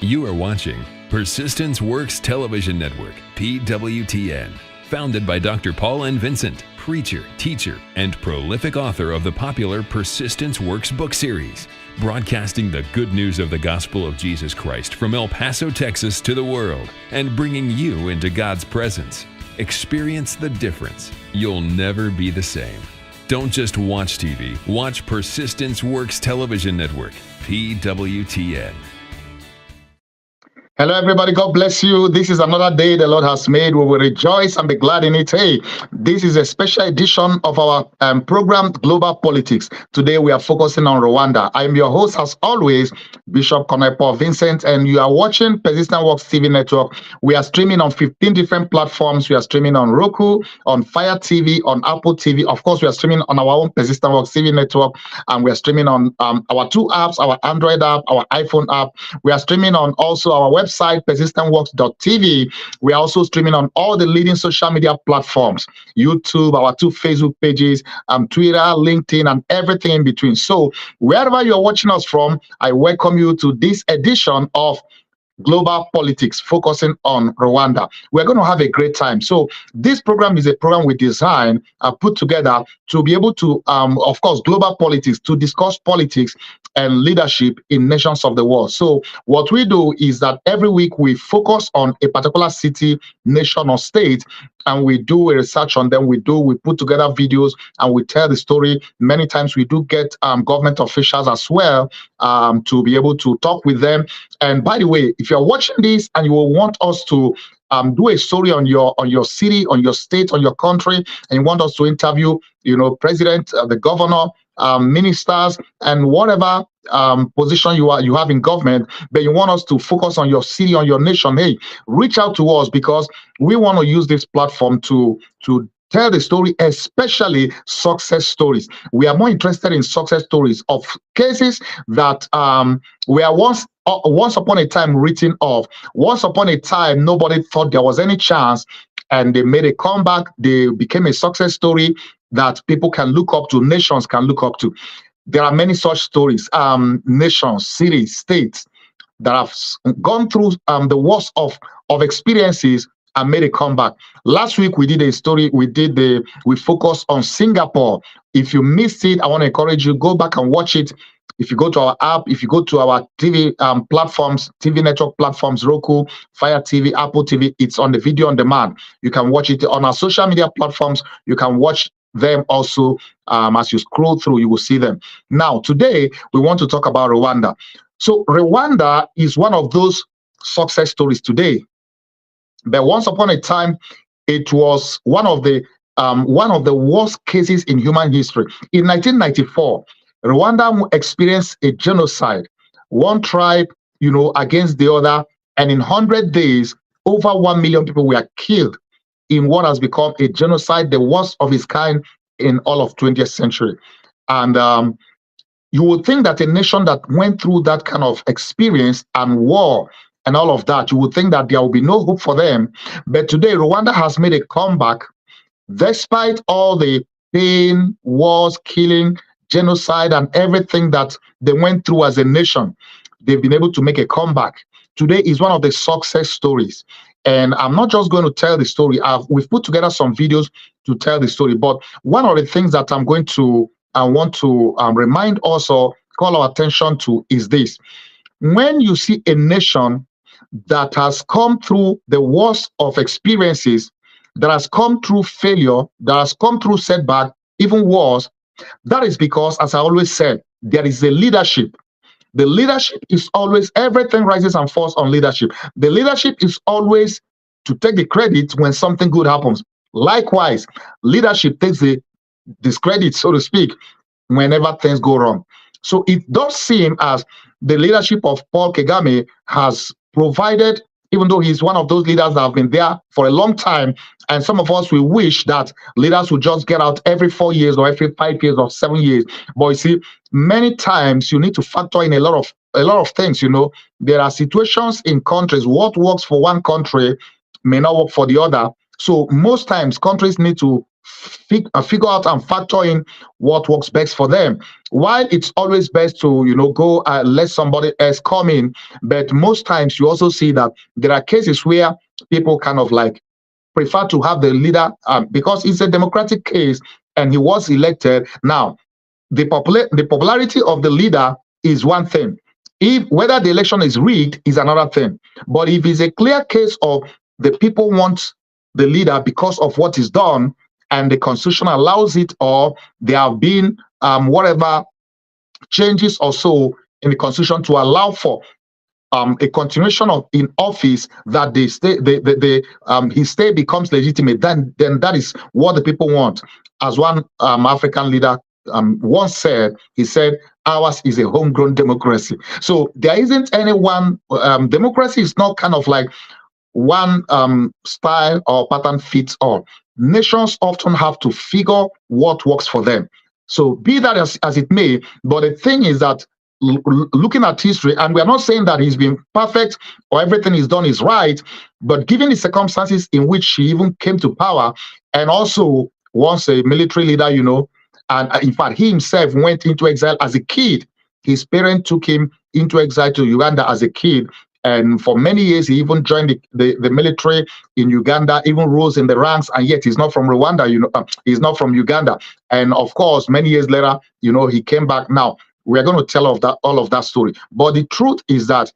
You are watching Persistence Works Television Network, PWTN, founded by Dr. Paul and Vincent, preacher, teacher, and prolific author of the popular Persistence Works book series, broadcasting the good news of the gospel of Jesus Christ from El Paso, Texas to the world, and bringing you into God's presence. Experience the difference. You'll never be the same. Don't just watch TV, watch Persistence Works Television Network, PWTN. Hello, everybody. God bless you. This is another day the Lord has made. We will rejoice and be glad in it. Hey, this is a special edition of our program, Global Politics. Today, we are focusing on Rwanda. I'm your host, as always, Bishop Paul Vincent, and you are watching Persistent Works TV Network. We are streaming on 15 different platforms. We are streaming on Roku, on Fire TV, on Apple TV. Of course, we are streaming on our own Persistent Works TV Network, and we are streaming on our two apps, our Android app, our iPhone app. We are streaming on also our website, persistentworks.tv. We are also streaming on all the leading social media platforms, YouTube, our two Facebook pages, Twitter, LinkedIn, and everything in between. So wherever you're watching us from, I welcome you to this edition of Global Politics, focusing on Rwanda. We're going to have a great time. So this program is a program we designed, put together to be able to, of course, global politics, to discuss politics and leadership in nations of the world. So what we do is that every week we focus on a particular city, nation, or state, and we do a research on them. We put together videos and we tell the story. Many times we do get government officials as well to be able to talk with them. And by the way, if you're watching this and you will want us to do a story on your city, on your state, on your country, and you want us to interview, president, the governor, ministers, and whatever position you have in government, but you want us to focus on your city, on your nation, hey, reach out to us, because we want to use this platform to tell the story, especially success stories. We are more interested in success stories of cases that were once upon a time written off. Once upon a time, nobody thought there was any chance, and they made a comeback. They became a success story that people can look up to, nations can look up to. There are many such stories, nations, cities, states that have gone through the worst of experiences and made a comeback. Last week we did a story. We focused on Singapore. If you missed it, I want to encourage you, go back and watch it. If you go to our app, if you go to our TV platforms, TV network platforms, Roku, Fire TV, Apple TV, it's on the video on demand. You can watch it on our social media platforms. You can watch them also. As you scroll through, you will see them. Now, today, we want to talk about Rwanda. So Rwanda is one of those success stories today. But once upon a time, it was one of the worst cases in human history. In 1994, Rwanda experienced a genocide, one tribe, against the other, and in 100 days, over 1 million people were killed in what has become a genocide, the worst of its kind in all of 20th century. And you would think that a nation that went through that kind of experience and war and all of that, you would think that there will be no hope for them. But today, Rwanda has made a comeback, despite all the pain, wars, killing, genocide, and everything that they went through as a nation. They've been able to make a comeback. Today is one of the success stories. And I'm not just going to tell the story. We've put together some videos to tell the story. But one of the things that I want to remind us or call our attention to is this. When you see a nation that has come through the worst of experiences, that has come through failure, that has come through setback, even wars, that is because, as I always said, there is a leadership. The leadership is always, everything rises and falls on leadership. The leadership is always to take the credit when something good happens. Likewise, leadership takes the discredit, so to speak, whenever things go wrong. So it does seem as the leadership of Paul Kagame has provided, even though he's one of those leaders that have been there for a long time, and some of us, we wish that leaders would just get out every 4 years or every 5 years or 7 years. But you see, many times you need to factor in a lot of things. There are situations in countries, what works for one country may not work for the other. So most times countries need to figure out and factor in what works best for them. While it's always best to, go let somebody else come in, but most times you also see that there are cases where people kind of like prefer to have the leader because it's a democratic case and he was elected. Now, the popularity of the leader is one thing. If whether the election is rigged is another thing. But if it's a clear case of the people want the leader because of what is done and the constitution allows it, or there have been whatever changes or so in the constitution to allow for a continuation of in office, that his stay becomes legitimate, then that is what the people want. As one African leader once said, he said, ours is a homegrown democracy. So there isn't any one democracy is not kind of like one style or pattern fits all. Nations often have to figure what works for them. So be that as it may, but the thing is that looking at history, and we're not saying that he's been perfect or everything he's done is right, but given the circumstances in which he even came to power, and also once a military leader, and in fact, he himself went into exile as a kid. His parents took him into exile to Uganda as a kid. And for many years, he even joined the military in Uganda, even rose in the ranks, and yet he's not from Rwanda, he's not from Uganda. And of course, many years later, he came back. Now, we're going to tell all of that story. But the truth is that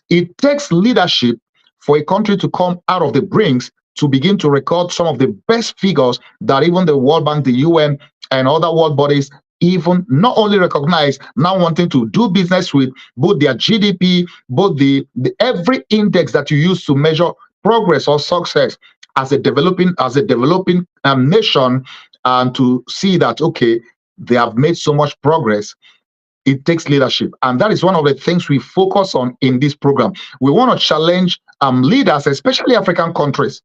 it takes leadership for a country to come out of the brinks to begin to record some of the best figures that even the World Bank, the UN, and other world bodies even not only recognize, now wanting to do business with both their GDP, both the every index that you use to measure progress or success as a developing nation, and to see that, okay, they have made so much progress. It takes leadership. And that is one of the things we focus on in this program. We want to challenge leaders, especially African countries.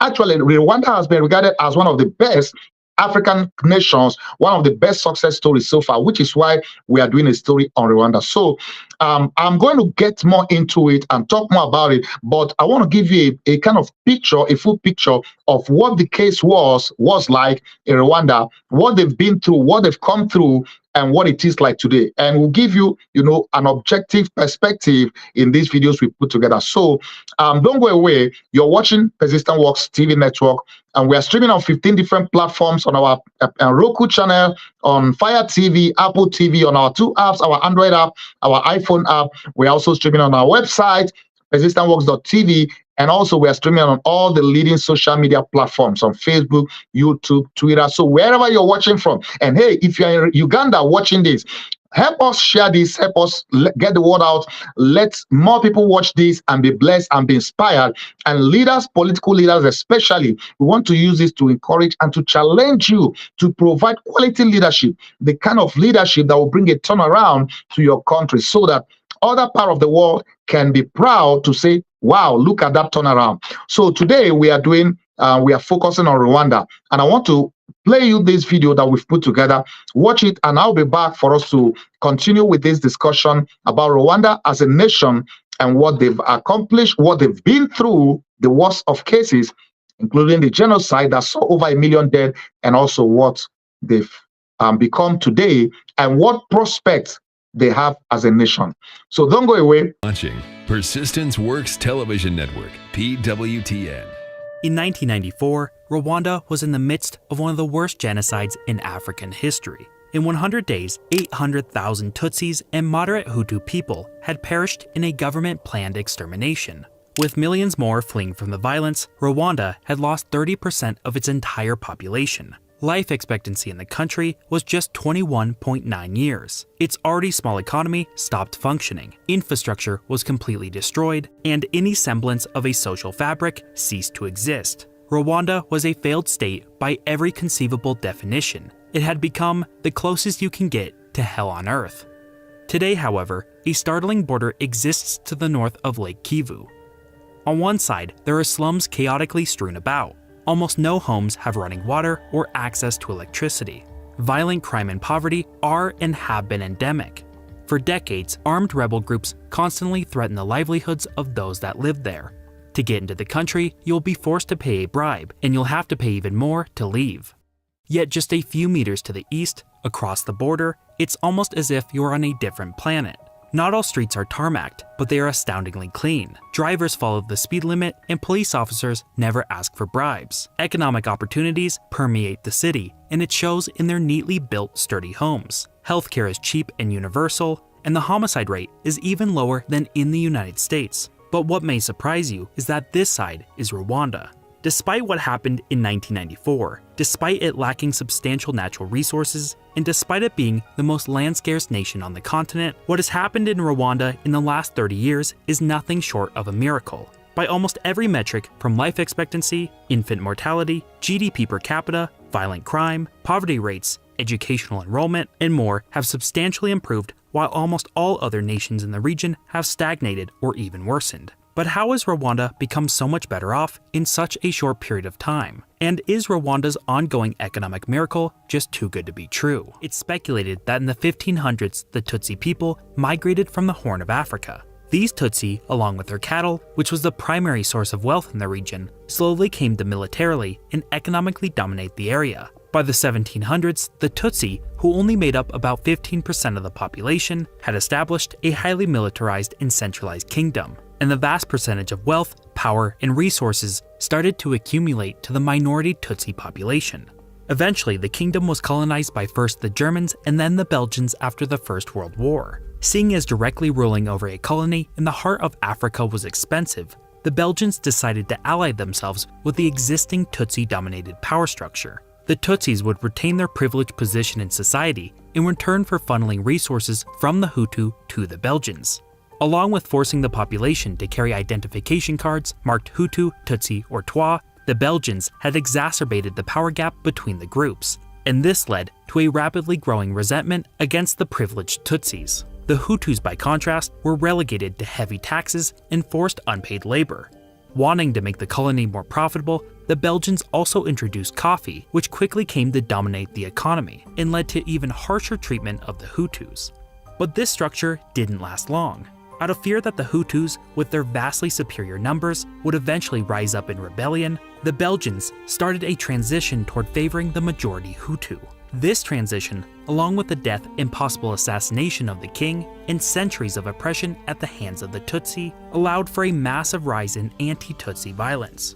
Actually, Rwanda has been regarded as one of the best African nations, one of the best success stories so far, which is why we are doing a story on Rwanda. So I'm going to get more into it and talk more about it, but I want to give you a kind of picture, a full picture of what the case was like in Rwanda, what they've been through, what they've come through, and what it is like today. And we'll give you, an objective perspective in these videos we put together. So don't go away. You're watching Persistent Works TV network, and we are streaming on 15 different platforms on our Roku channel, on Fire TV, Apple TV, on our two apps, our Android app, our iPhone app. We're also streaming on our website, persistentworks.tv. And also, we are streaming on all the leading social media platforms on Facebook, YouTube, Twitter. So wherever you're watching from, and hey, if you're in Uganda watching this, help us share this, help us get the word out. Let more people watch this and be blessed and be inspired. And leaders, political leaders especially, we want to use this to encourage and to challenge you to provide quality leadership, the kind of leadership that will bring a turnaround to your country, so that other part of the world can be proud to say, wow, look at that turnaround. So today we are focusing on Rwanda, and I want to play you this video that we've put together. Watch it, and I'll be back for us to continue with this discussion about Rwanda as a nation and what they've accomplished, what they've been through, the worst of cases, including the genocide that saw over 1 million dead, and also what they've become today and what prospects they have as a nation. So don't go away. Watching Persistence Works Television Network, PWTN. In 1994, Rwanda was in the midst of one of the worst genocides in African history. In 100 days, 800,000 Tutsis and moderate Hutu people had perished in a government-planned extermination. With millions more fleeing from the violence, Rwanda had lost 30% of its entire population. Life expectancy in the country was just 21.9 years. Its already small economy stopped functioning, infrastructure was completely destroyed, and any semblance of a social fabric ceased to exist. Rwanda was a failed state by every conceivable definition. It had become the closest you can get to hell on earth. Today, however, a startling border exists to the north of Lake Kivu. On one side, there are slums chaotically strewn about. Almost no homes have running water or access to electricity. Violent crime and poverty are and have been endemic. For decades, armed rebel groups constantly threaten the livelihoods of those that live there. To get into the country, you'll be forced to pay a bribe, and you'll have to pay even more to leave. Yet just a few meters to the east, across the border, it's almost as if you're on a different planet. Not all streets are tarmacked, but they are astoundingly clean. Drivers follow the speed limit, and police officers never ask for bribes. Economic opportunities permeate the city, and it shows in their neatly built, sturdy homes. Healthcare is cheap and universal, and the homicide rate is even lower than in the United States. But what may surprise you is that this side is Rwanda. Despite what happened in 1994, despite it lacking substantial natural resources, and despite it being the most land-scarce nation on the continent, what has happened in Rwanda in the last 30 years is nothing short of a miracle. By almost every metric, from life expectancy, infant mortality, GDP per capita, violent crime, poverty rates, educational enrollment, and more have substantially improved, while almost all other nations in the region have stagnated or even worsened. But how has Rwanda become so much better off in such a short period of time? And is Rwanda's ongoing economic miracle just too good to be true? It's speculated that in the 1500s, the Tutsi people migrated from the Horn of Africa. These Tutsi, along with their cattle, which was the primary source of wealth in the region, slowly came to militarily and economically dominate the area. By the 1700s, the Tutsi, who only made up about 15% of the population, had established a highly militarized and centralized kingdom, and the vast percentage of wealth, power, and resources started to accumulate to the minority Tutsi population. Eventually, the kingdom was colonized by first the Germans and then the Belgians after the First World War. Seeing as directly ruling over a colony in the heart of Africa was expensive, the Belgians decided to ally themselves with the existing Tutsi-dominated power structure. The Tutsis would retain their privileged position in society in return for funneling resources from the Hutu to the Belgians. Along with forcing the population to carry identification cards marked Hutu, Tutsi, or Twa, the Belgians had exacerbated the power gap between the groups, and this led to a rapidly growing resentment against the privileged Tutsis. The Hutus, by contrast, were relegated to heavy taxes and forced unpaid labor. Wanting to make the colony more profitable, the Belgians also introduced coffee, which quickly came to dominate the economy and led to even harsher treatment of the Hutus. But this structure didn't last long. Out of fear that the Hutus, with their vastly superior numbers, would eventually rise up in rebellion, the Belgians started a transition toward favoring the majority Hutu. This transition, along with the death and possible assassination of the king and centuries of oppression at the hands of the Tutsi, allowed for a massive rise in anti-Tutsi violence.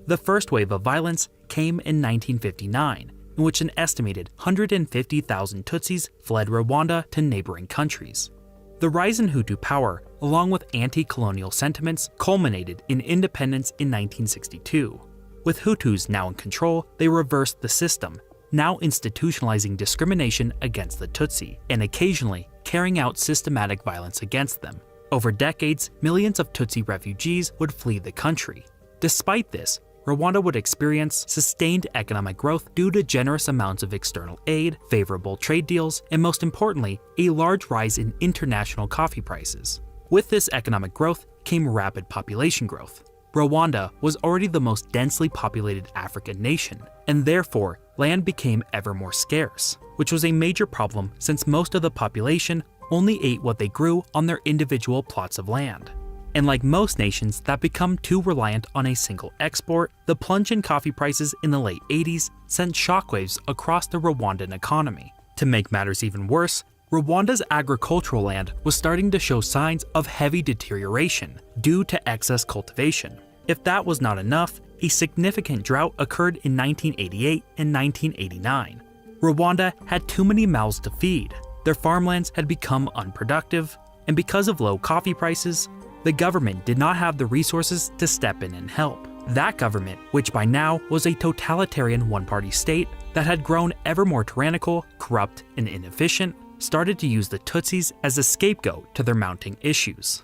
The first wave of violence came in 1959, in which an estimated 150,000 Tutsis fled Rwanda to neighboring countries. The rise in Hutu power, along with anti-colonial sentiments, culminated in independence in 1962. With Hutus now in control, they reversed the system, now institutionalizing discrimination against the Tutsi, and occasionally carrying out systematic violence against them. Over decades, millions of Tutsi refugees would flee the country. Despite this, Rwanda would experience sustained economic growth due to generous amounts of external aid, favorable trade deals, and most importantly, a large rise in international coffee prices. With this economic growth came rapid population growth. Rwanda was already the most densely populated African nation, and therefore land became ever more scarce, which was a major problem since most of the population only ate what they grew on their individual plots of land. And like most nations that become too reliant on a single export, the plunge in coffee prices in the late 80s sent shockwaves across the Rwandan economy. To make matters even worse, Rwanda's agricultural land was starting to show signs of heavy deterioration due to excess cultivation. If that was not enough, a significant drought occurred in 1988 and 1989. Rwanda had too many mouths to feed, their farmlands had become unproductive, and because of low coffee prices, the government did not have the resources to step in and help. That government, which by now was a totalitarian one-party state that had grown ever more tyrannical, corrupt, and inefficient, started to use the Tutsis as a scapegoat to their mounting issues.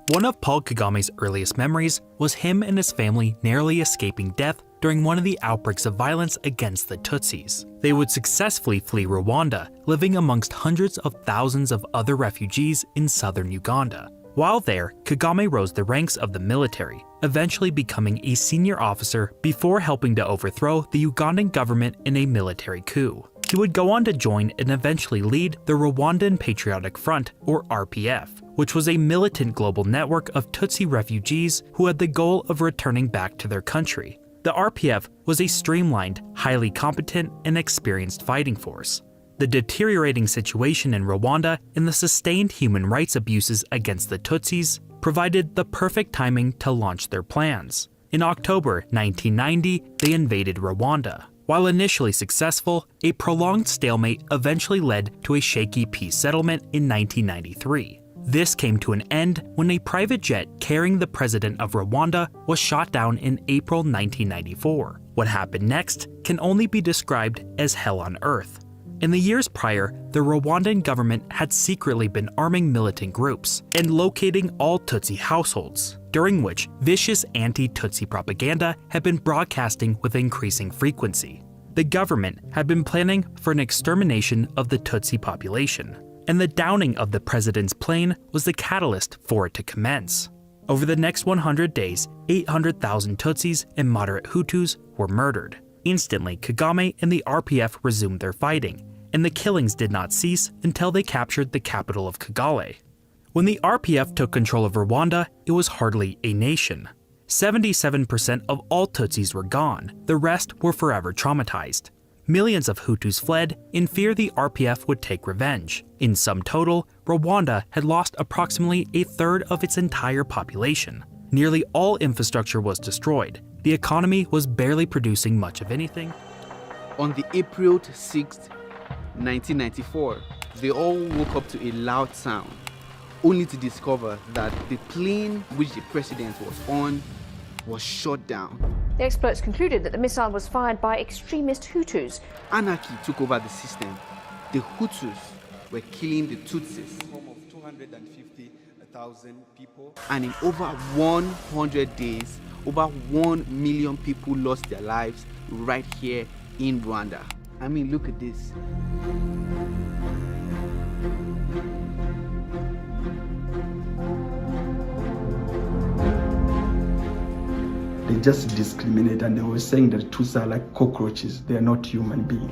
One of Paul Kagame's earliest memories was him and his family narrowly escaping death during one of the outbreaks of violence against the Tutsis. They would successfully flee Rwanda, living amongst hundreds of thousands of other refugees in southern Uganda. While there, Kagame rose the ranks of the military, eventually becoming a senior officer before helping to overthrow the Ugandan government in a military coup. He would go on to join and eventually lead the Rwandan Patriotic Front, or RPF, which was a militant global network of Tutsi refugees who had the goal of returning back to their country. The RPF was a streamlined, highly competent, and experienced fighting force. The deteriorating situation in Rwanda and the sustained human rights abuses against the Tutsis provided the perfect timing to launch their plans. In October 1990, they invaded Rwanda. While initially successful, a prolonged stalemate eventually led to a shaky peace settlement in 1993. This came to an end when a private jet carrying the president of Rwanda was shot down in April 1994. What happened next can only be described as hell on earth. In the years prior, the Rwandan government had secretly been arming militant groups and locating all Tutsi households, during which vicious anti-Tutsi propaganda had been broadcasting with increasing frequency. The government had been planning for an extermination of the Tutsi population, and the downing of the president's plane was the catalyst for it to commence. Over the next 100 days, 800,000 Tutsis and moderate Hutus were murdered. Instantly, Kagame and the RPF resumed their fighting, and the killings did not cease until they captured the capital of Kigali. When the RPF took control of Rwanda, it was hardly a nation. 77% of all Tutsis were gone, the rest were forever traumatized. Millions of Hutus fled in fear the RPF would take revenge. In sum total, Rwanda had lost approximately a third of its entire population. Nearly all infrastructure was destroyed. The economy was barely producing much of anything. On the April 6th, 1994, they all woke up to a loud sound, only to discover that the plane which the president was on was shot down. The experts concluded that the missile was fired by extremist Hutus. Anarchy took over the system. The Hutus were killing the Tutsis. Home of 250,000 people. And in over 100 days, over 1 million people lost their lives right here in Rwanda. I mean, look at this. They just discriminate, and they were saying that Tutsis are like cockroaches. They are not human beings.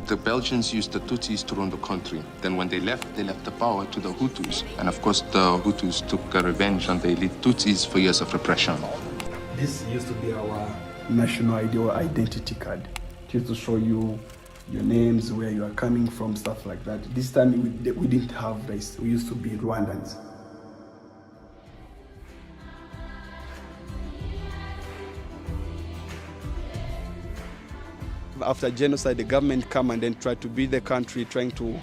The Belgians used the Tutsis to run the country. Then when they left the power to the Hutus. And of course, the Hutus took revenge on the elite Tutsis for years of repression. This used to be our national ID or identity card. It used to show you your names, where you are coming from, stuff like that. This time we didn't have this. We used to be Rwandans. After genocide, the government come and then try to build the country, trying to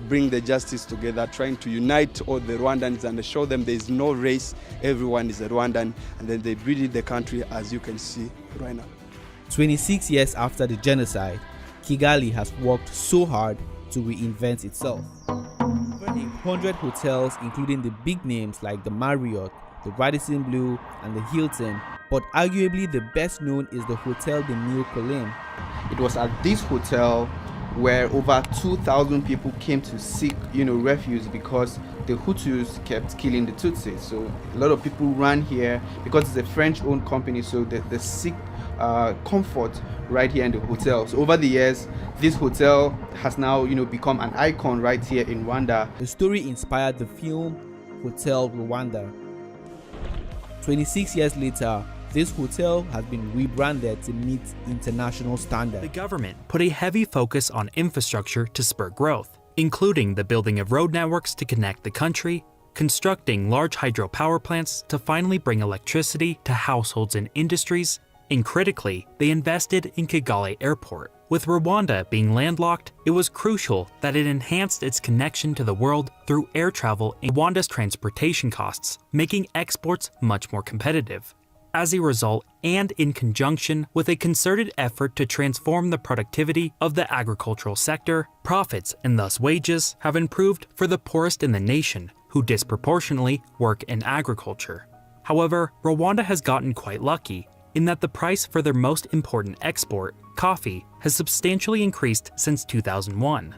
bring the justice together, trying to unite all the Rwandans and show them there is no race, everyone is a Rwandan, and then they build the country as you can see right now. 26 years after the genocide, Kigali has worked so hard to reinvent itself. Over 100 hotels, including the big names like the Marriott, the Radisson Blu, and the Hilton, but arguably the best known is the Hotel de Mille Collines. It was at this hotel where over 2,000 people came to seek, refuge because the Hutus kept killing the Tutsis. So a lot of people ran here because it's a French-owned company, so they seek comfort right here in the hotel. So over the years, this hotel has now, become an icon right here in Rwanda. The story inspired the film Hotel Rwanda. 26 years later, this hotel has been rebranded to meet international standards. The government put a heavy focus on infrastructure to spur growth, including the building of road networks to connect the country, constructing large hydropower plants to finally bring electricity to households and industries, and critically, they invested in Kigali Airport. With Rwanda being landlocked, it was crucial that it enhanced its connection to the world through air travel and Rwanda's transportation costs, making exports much more competitive. As a result, and in conjunction with a concerted effort to transform the productivity of the agricultural sector, profits and thus wages have improved for the poorest in the nation who disproportionately work in agriculture. However, Rwanda has gotten quite lucky in that the price for their most important export, coffee, has substantially increased since 2001.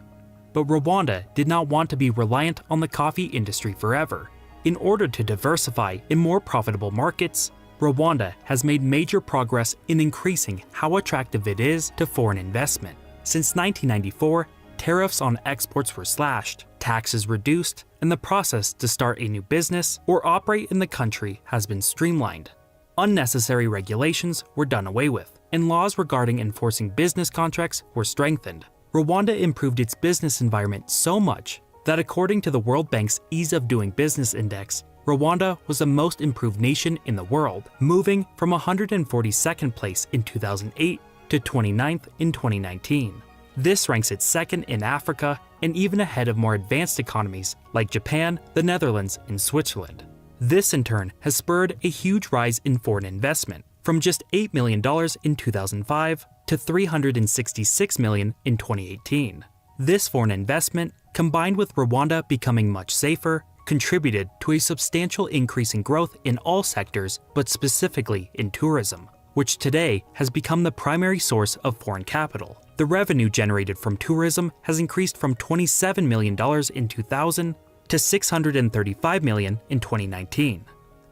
But Rwanda did not want to be reliant on the coffee industry forever. In order to diversify in more profitable markets, Rwanda has made major progress in increasing how attractive it is to foreign investment. Since 1994, tariffs on exports were slashed, taxes reduced, and the process to start a new business or operate in the country has been streamlined. Unnecessary regulations were done away with, and laws regarding enforcing business contracts were strengthened. Rwanda improved its business environment so much that according to the World Bank's Ease of Doing Business Index, Rwanda was the most improved nation in the world, moving from 142nd place in 2008 to 29th in 2019. This ranks it second in Africa and even ahead of more advanced economies like Japan, the Netherlands, and Switzerland. This in turn has spurred a huge rise in foreign investment, from just $8 million in 2005 to $366 million in 2018. This foreign investment, combined with Rwanda becoming much safer, contributed to a substantial increase in growth in all sectors, but specifically in tourism, which today has become the primary source of foreign capital. The revenue generated from tourism has increased from $27 million in 2000 to $635 million in 2019.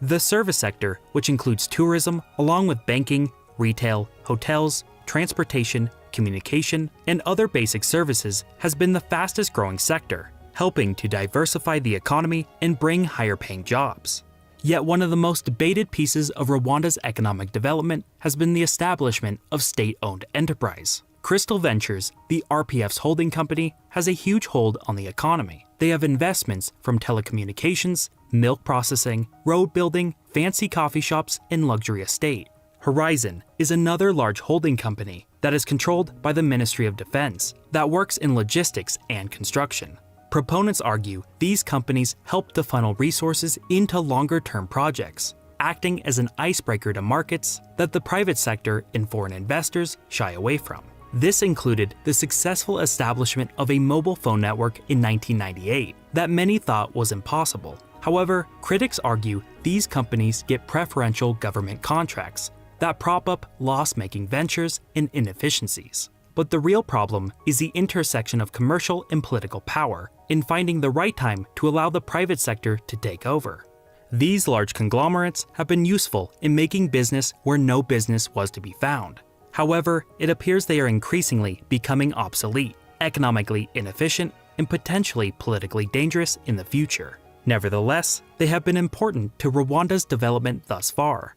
The service sector, which includes tourism, along with banking, retail, hotels, transportation, communication, and other basic services, has been the fastest growing sector, helping to diversify the economy and bring higher paying jobs. Yet one of the most debated pieces of Rwanda's economic development has been the establishment of state-owned enterprise. Crystal Ventures, the RPF's holding company, has a huge hold on the economy. They have investments from telecommunications, milk processing, road building, fancy coffee shops, and luxury estate. Horizon is another large holding company that is controlled by the Ministry of Defense that works in logistics and construction. Proponents argue these companies help to funnel resources into longer-term projects, acting as an icebreaker to markets that the private sector and foreign investors shy away from. This included the successful establishment of a mobile phone network in 1998 that many thought was impossible. However, critics argue these companies get preferential government contracts that prop up loss-making ventures and inefficiencies. But the real problem is the intersection of commercial and political power in finding the right time to allow the private sector to take over. These large conglomerates have been useful in making business where no business was to be found. However, it appears they are increasingly becoming obsolete, economically inefficient, and potentially politically dangerous in the future. Nevertheless, they have been important to Rwanda's development thus far.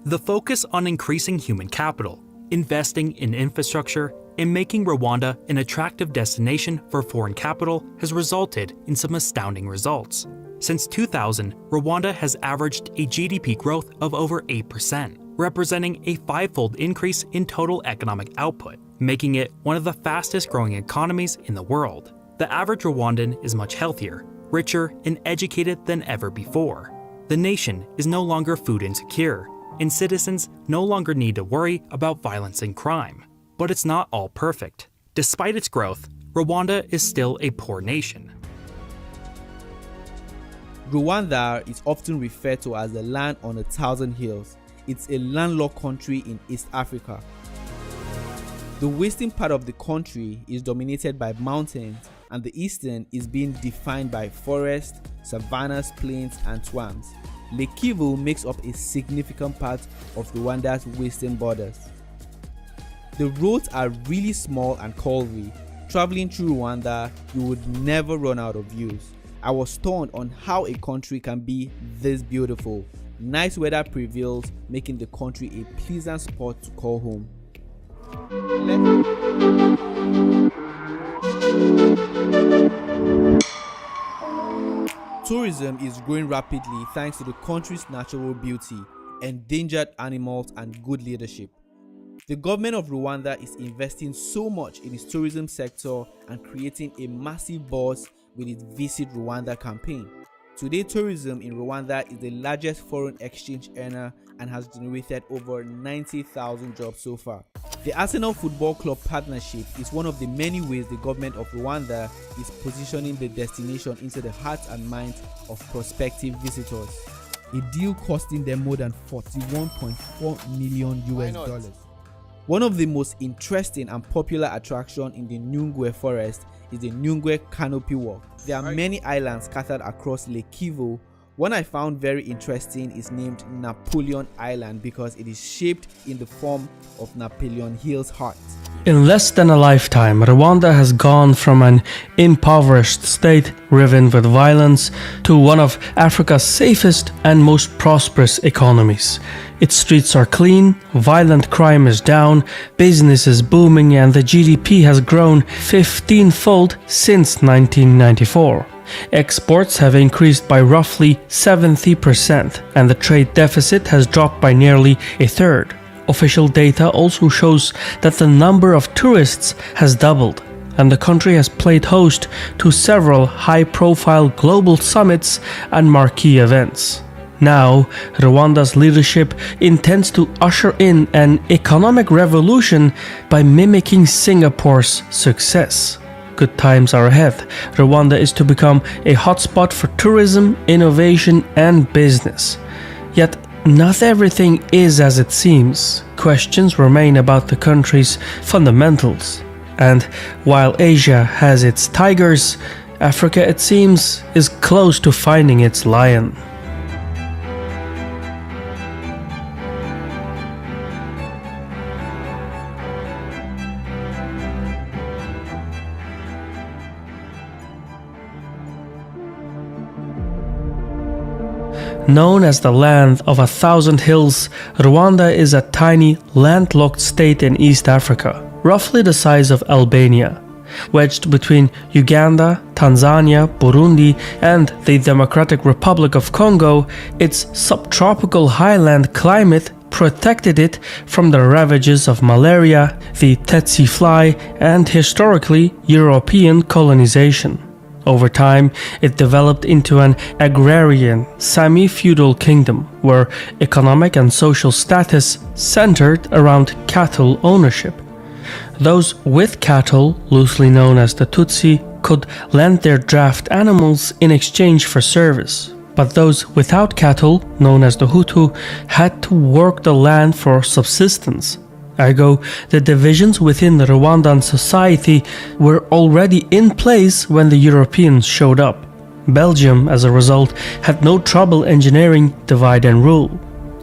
The focus on increasing human capital, investing in infrastructure, and making Rwanda an attractive destination for foreign capital has resulted in some astounding results. Since 2000, Rwanda has averaged a GDP growth of over 8%, representing a five-fold increase in total economic output, making it one of the fastest-growing economies in the world. The average Rwandan is much healthier, richer, and educated than ever before. The nation is no longer food insecure, and citizens no longer need to worry about violence and crime. But it's not all perfect. Despite its growth, Rwanda is still a poor nation. Rwanda is often referred to as the land on 1,000 hills. It's a landlocked country in East Africa. The western part of the country is dominated by mountains, and the eastern is being defined by forests, savannas, plains, and swamps. Lake Kivu makes up a significant part of Rwanda's western borders. The roads are really small and curvy. Traveling through Rwanda, you would never run out of views. I was stunned on how a country can be this beautiful. Nice weather prevails, making the country a pleasant spot to call home. Tourism is growing rapidly thanks to the country's natural beauty, endangered animals, and good leadership. The government of Rwanda is investing so much in its tourism sector and creating a massive buzz with its Visit Rwanda campaign. Today, tourism in Rwanda is the largest foreign exchange earner and has generated over 90,000 jobs so far. The Arsenal Football Club partnership is one of the many ways the government of Rwanda is positioning the destination into the hearts and minds of prospective visitors. A deal costing them more than $41.4 million US. One of the most interesting and popular attractions in the Nyungwe forest is the Nyungwe Canopy Walk. There are many islands scattered across Lake Kivu, One I found very interesting is named Napoleon Island because it is shaped in the form of Napoleon Hill's heart. In less than a lifetime, Rwanda has gone from an impoverished state riven with violence to one of Africa's safest and most prosperous economies. Its streets are clean, violent crime is down, business is booming, and the GDP has grown 15-fold since 1994. Exports have increased by roughly 70%, and the trade deficit has dropped by nearly a third. Official data also shows that the number of tourists has doubled, and the country has played host to several high-profile global summits and marquee events. Now, Rwanda's leadership intends to usher in an economic revolution by mimicking Singapore's success. Good times are ahead. Rwanda is to become a hotspot for tourism, innovation, and business. Yet, not everything is as it seems. Questions remain about the country's fundamentals. And while Asia has its tigers, Africa, it seems, is close to finding its lion. Known as the land of 1,000 hills, Rwanda is a tiny, landlocked state in East Africa, roughly the size of Albania. Wedged between Uganda, Tanzania, Burundi, and the Democratic Republic of Congo, its subtropical highland climate protected it from the ravages of malaria, the tsetse fly, and historically European colonization. Over time, it developed into an agrarian, semi-feudal kingdom where economic and social status centered around cattle ownership. Those with cattle, loosely known as the Tutsi, could lend their draft animals in exchange for service. But those without cattle, known as the Hutu, had to work the land for subsistence. Ergo, the divisions within the Rwandan society were already in place when the Europeans showed up. Belgium, as a result, had no trouble engineering divide and rule.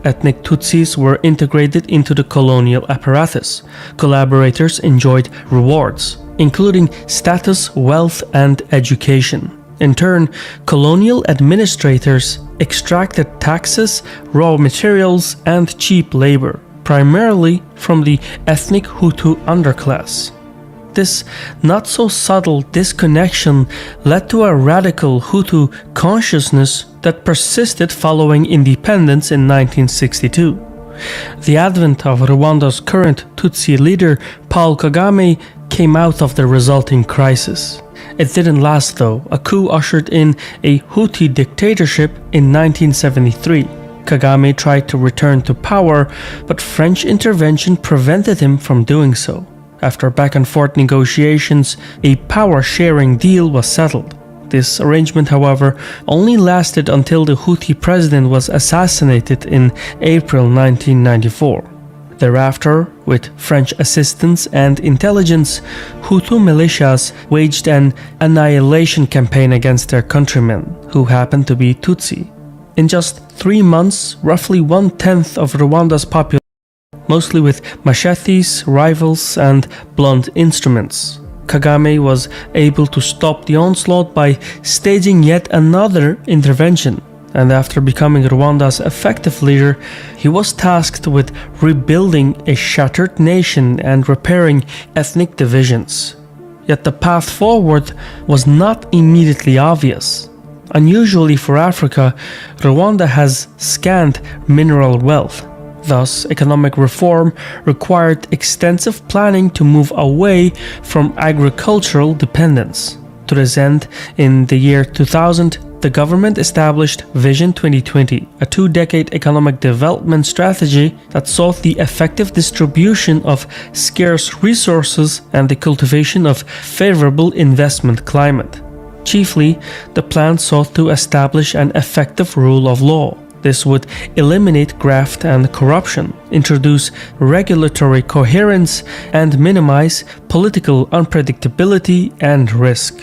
Ethnic Tutsis were integrated into the colonial apparatus. Collaborators enjoyed rewards, including status, wealth, and education. In turn, colonial administrators extracted taxes, raw materials, and cheap labor, primarily from the ethnic Hutu underclass. This not-so-subtle disconnection led to a radical Hutu consciousness that persisted following independence in 1962. The advent of Rwanda's current Tutsi leader, Paul Kagame, came out of the resulting crisis. It didn't last though. A coup ushered in a Hutu dictatorship in 1973. Kagame tried to return to power, but French intervention prevented him from doing so. After back-and-forth negotiations, a power-sharing deal was settled. This arrangement, however, only lasted until the Hutu president was assassinated in April 1994. Thereafter, with French assistance and intelligence, Hutu militias waged an annihilation campaign against their countrymen, who happened to be Tutsi. In just 3 months, roughly 1/10 of Rwanda's population, mostly with machetes, rifles, and blunt instruments, Kagame was able to stop the onslaught by staging yet another intervention. And after becoming Rwanda's effective leader, he was tasked with rebuilding a shattered nation and repairing ethnic divisions. Yet the path forward was not immediately obvious. Unusually for Africa, Rwanda has scant mineral wealth. Thus, economic reform required extensive planning to move away from agricultural dependence. To this end, in the year 2000, the government established Vision 2020, a 2-decade economic development strategy that sought the effective distribution of scarce resources and the cultivation of favorable investment climate. Chiefly, the plan sought to establish an effective rule of law. This would eliminate graft and corruption, introduce regulatory coherence, and minimize political unpredictability and risk.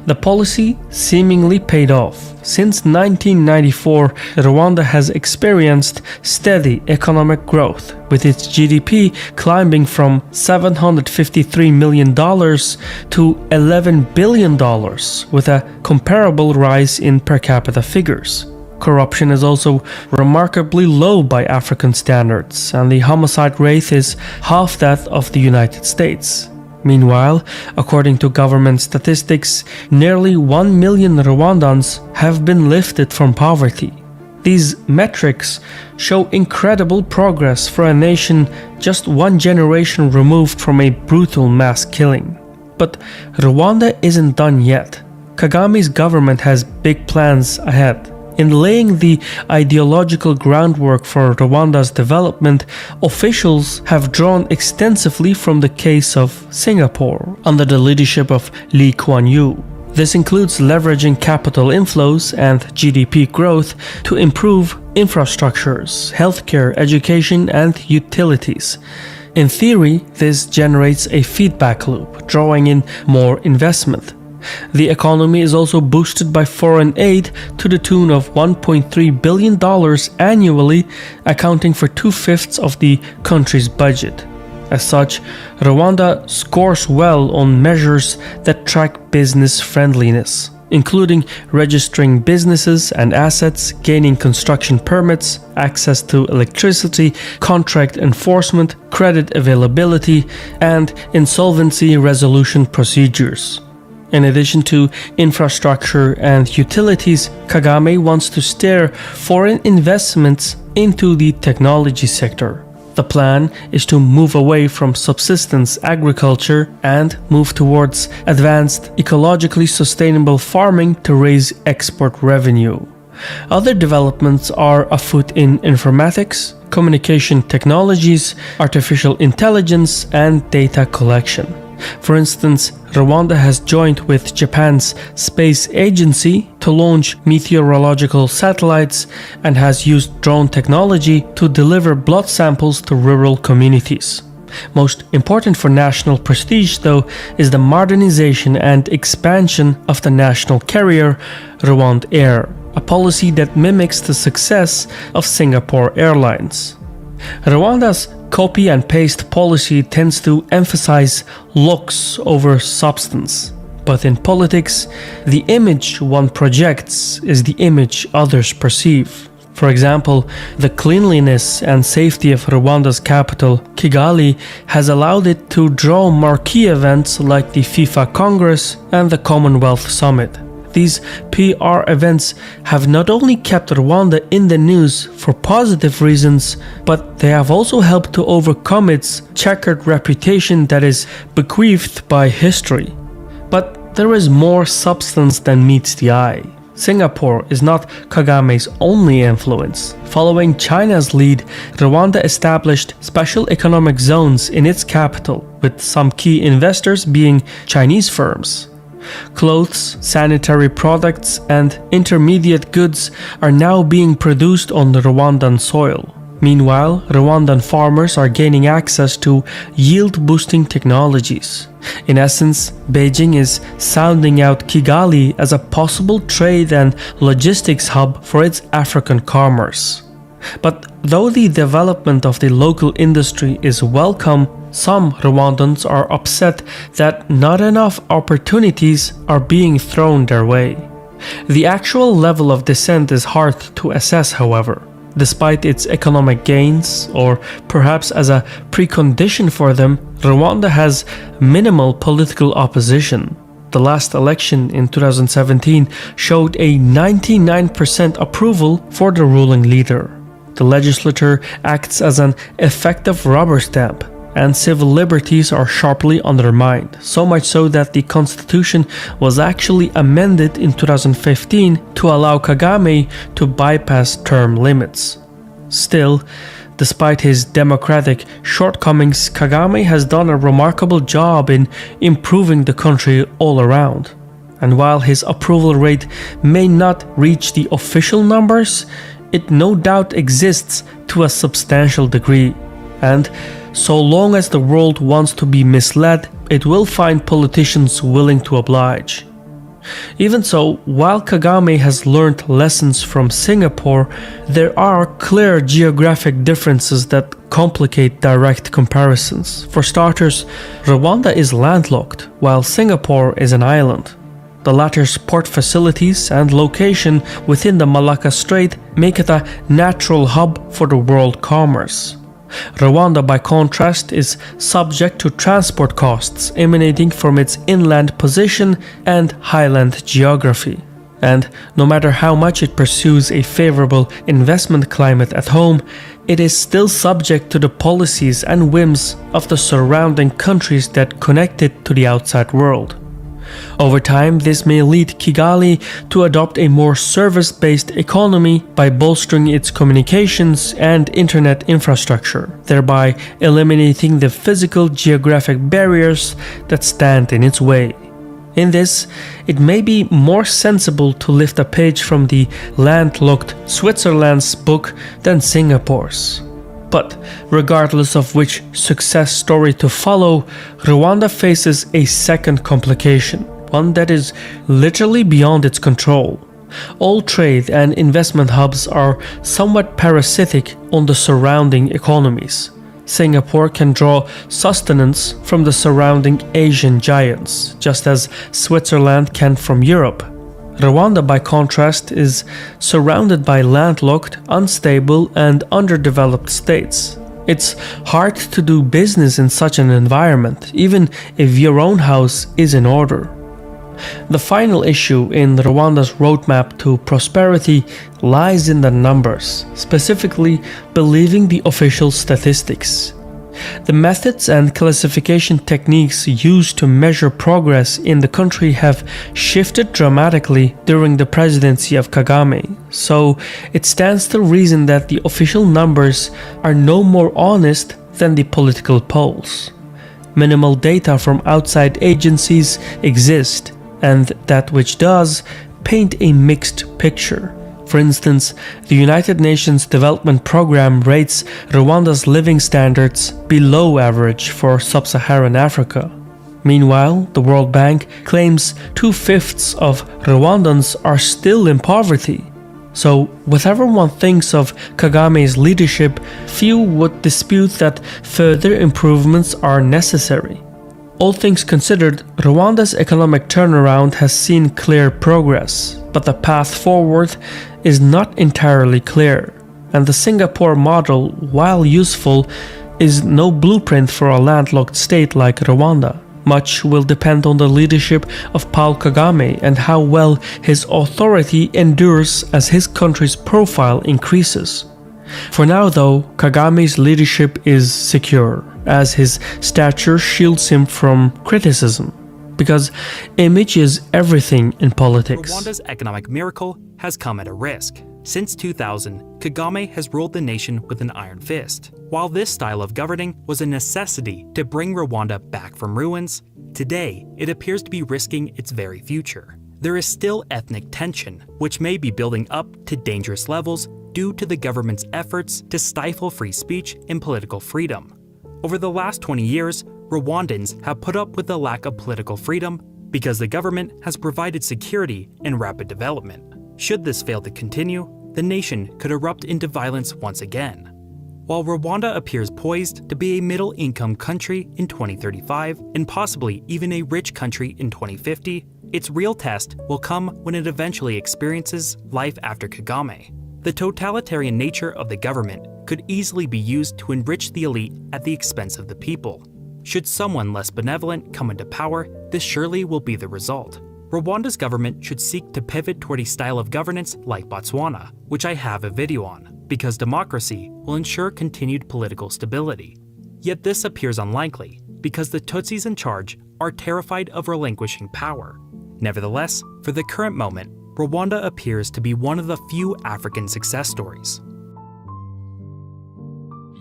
The policy seemingly paid off. Since 1994, Rwanda has experienced steady economic growth, with its GDP climbing from $753 million to $11 billion, with a comparable rise in per capita figures. Corruption is also remarkably low by African standards, and the homicide rate is half that of the United States. Meanwhile, according to government statistics, nearly 1 million Rwandans have been lifted from poverty. These metrics show incredible progress for a nation just one generation removed from a brutal mass killing. But Rwanda isn't done yet. Kagame's government has big plans ahead. In laying the ideological groundwork for Rwanda's development, officials have drawn extensively from the case of Singapore under the leadership of Lee Kuan Yew. This includes leveraging capital inflows and GDP growth to improve infrastructures, healthcare, education, and utilities. In theory, this generates a feedback loop, drawing in more investment. The economy is also boosted by foreign aid to the tune of $1.3 billion annually, accounting for 2/5 of the country's budget. As such, Rwanda scores well on measures that track business friendliness, including registering businesses and assets, gaining construction permits, access to electricity, contract enforcement, credit availability, and insolvency resolution procedures. In addition to infrastructure and utilities, Kagame wants to steer foreign investments into the technology sector. The plan is to move away from subsistence agriculture and move towards advanced, ecologically sustainable farming to raise export revenue. Other developments are afoot in informatics, communication technologies, artificial intelligence, and data collection. For instance, Rwanda has joined with Japan's space agency to launch meteorological satellites and has used drone technology to deliver blood samples to rural communities. Most important for national prestige, though, is the modernization and expansion of the national carrier Rwanda Air, a policy that mimics the success of Singapore Airlines. Rwanda's copy and paste policy tends to emphasize looks over substance. But in politics, the image one projects is the image others perceive. For example, the cleanliness and safety of Rwanda's capital, Kigali, has allowed it to draw marquee events like the FIFA Congress and the Commonwealth Summit. These PR events have not only kept Rwanda in the news for positive reasons, but they have also helped to overcome its checkered reputation that is bequeathed by history. But there is more substance than meets the eye. Singapore is not Kagame's only influence. Following China's lead, Rwanda established special economic zones in its capital, with some key investors being Chinese firms. Clothes, sanitary products, and intermediate goods are now being produced on the Rwandan soil. Meanwhile, Rwandan farmers are gaining access to yield-boosting technologies. In essence, Beijing is sounding out Kigali as a possible trade and logistics hub for its African commerce. But though the development of the local industry is welcome, some Rwandans are upset that not enough opportunities are being thrown their way. The actual level of dissent is hard to assess, however. Despite its economic gains, or perhaps as a precondition for them, Rwanda has minimal political opposition. The last election in 2017 showed a 99% approval for the ruling leader. The legislature acts as an effective rubber stamp, and civil liberties are sharply undermined, so much so that the constitution was actually amended in 2015 to allow Kagame to bypass term limits. Still, despite his democratic shortcomings, Kagame has done a remarkable job in improving the country all around. And while his approval rate may not reach the official numbers, it no doubt exists to a substantial degree. And so long as the world wants to be misled, it will find politicians willing to oblige. Even so, while Kagame has learned lessons from Singapore, there are clear geographic differences that complicate direct comparisons. For starters, Rwanda is landlocked, while Singapore is an island. The latter's port facilities and location within the Malacca Strait make it a natural hub for the world commerce. Rwanda, by contrast, is subject to transport costs emanating from its inland position and highland geography. And no matter how much it pursues a favorable investment climate at home, it is still subject to the policies and whims of the surrounding countries that connect it to the outside world. Over time, this may lead Kigali to adopt a more service-based economy by bolstering its communications and internet infrastructure, thereby eliminating the physical geographic barriers that stand in its way. In this, it may be more sensible to lift a page from the landlocked Switzerland's book than Singapore's. But regardless of which success story to follow, Rwanda faces a second complication, one that is literally beyond its control. All trade and investment hubs are somewhat parasitic on the surrounding economies. Singapore can draw sustenance from the surrounding Asian giants, just as Switzerland can from Europe. Rwanda, by contrast, is surrounded by landlocked, unstable, and underdeveloped states. It's hard to do business in such an environment, even if your own house is in order. The final issue in Rwanda's roadmap to prosperity lies in the numbers, specifically believing the official statistics. The methods and classification techniques used to measure progress in the country have shifted dramatically during the presidency of Kagame, so it stands to reason that the official numbers are no more honest than the political polls. Minimal data from outside agencies exist, and that which does paint a mixed picture. For instance, the United Nations Development Programme rates Rwanda's living standards below average for sub-Saharan Africa. Meanwhile, the World Bank claims 2/5 of Rwandans are still in poverty. So, whatever one thinks of Kagame's leadership, few would dispute that further improvements are necessary. All things considered, Rwanda's economic turnaround has seen clear progress, but the path forward is not entirely clear, and the Singapore model, while useful, is no blueprint for a landlocked state like Rwanda. Much will depend on the leadership of Paul Kagame and how well his authority endures as his country's profile increases. For now, though, Kagame's leadership is secure, as his stature shields him from criticism, because image is everything in politics. Rwanda's economic miracle has come at a risk. Since 2000, Kagame has ruled the nation with an iron fist. While this style of governing was a necessity to bring Rwanda back from ruins, today it appears to be risking its very future. There is still ethnic tension, which may be building up to dangerous levels due to the government's efforts to stifle free speech and political freedom. Over the last 20 years, Rwandans have put up with the lack of political freedom because the government has provided security and rapid development. Should this fail to continue, the nation could erupt into violence once again. While Rwanda appears poised to be a middle-income country in 2035 and possibly even a rich country in 2050, its real test will come when it eventually experiences life after Kagame. The totalitarian nature of the government could easily be used to enrich the elite at the expense of the people. Should someone less benevolent come into power, this surely will be the result. Rwanda's government should seek to pivot toward a style of governance like Botswana, which I have a video on, because democracy will ensure continued political stability. Yet this appears unlikely, because the Tutsis in charge are terrified of relinquishing power. Nevertheless, for the current moment, Rwanda appears to be one of the few African success stories.